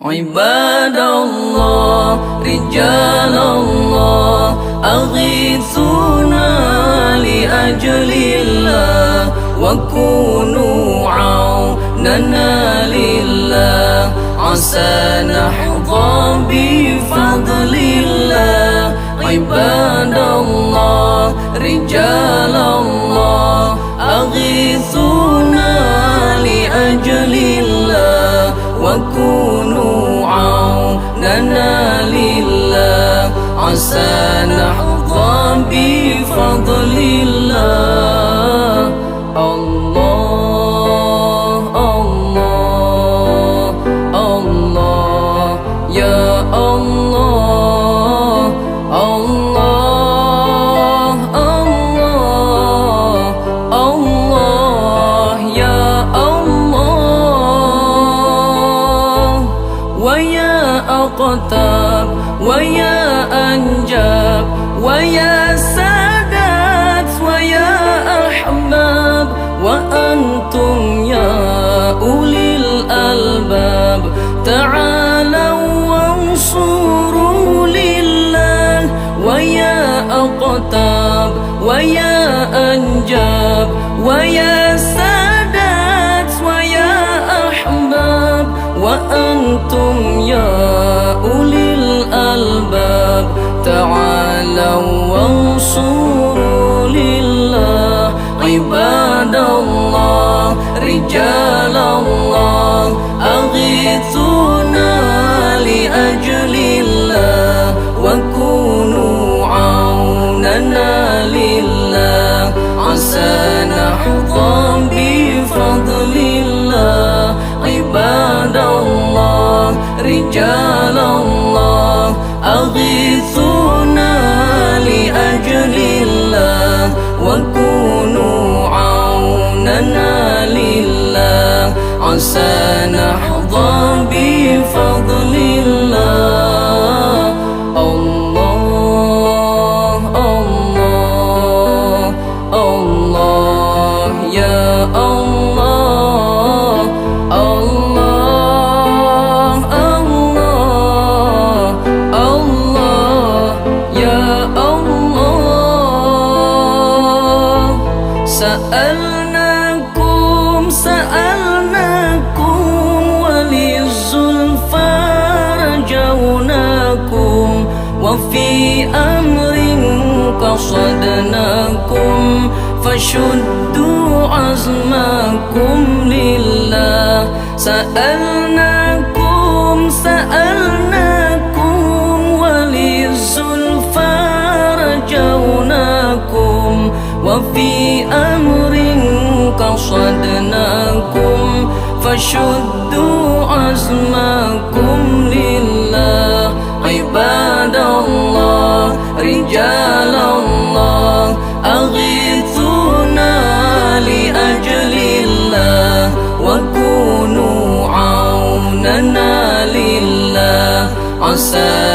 عباد الله رجال الله أغيثونا لأجل الله وكونوا عوننا لله عسى نحظى بفضل الله. عباد الله رجال الله أغيثونا لأجل الله وكونوا عوننا لله عسى نحظى بفضل الله. الله الله الله يا الله الله الله الله يا الله. ويا أقطاب ويا أنجاب ويا سادات ويا أحباب وأنتم يا أولي الألباب تعالوا وانصروا لله. ويا أقطاب ويا أنجاب ويا سادات ويا أحباب وأنتم يا أولي الألباب تعالوا وانصروا لله. عباد الله رجال الله أغيثونا لأجل الله وكونوا عوننا لله عسى نحظى بفضل الله. عباد الله رجال الله أغيثونا لأجل الله وكونوا عوننا لله عسى نحظى بفضل الله. الله الله الله يا الله الله الله الله يا الله. سألناكم وللزلفى رجوناكم وفي أمر قصدناكم فشدوا عزمكم لله. سألناكم وللزلفى رجوناكم وفي أمر قصدناكم فشدوا عزمكم لله. عباد الله رجال الله أغيثونا لأجل الله وكونوا عوننا لله عسى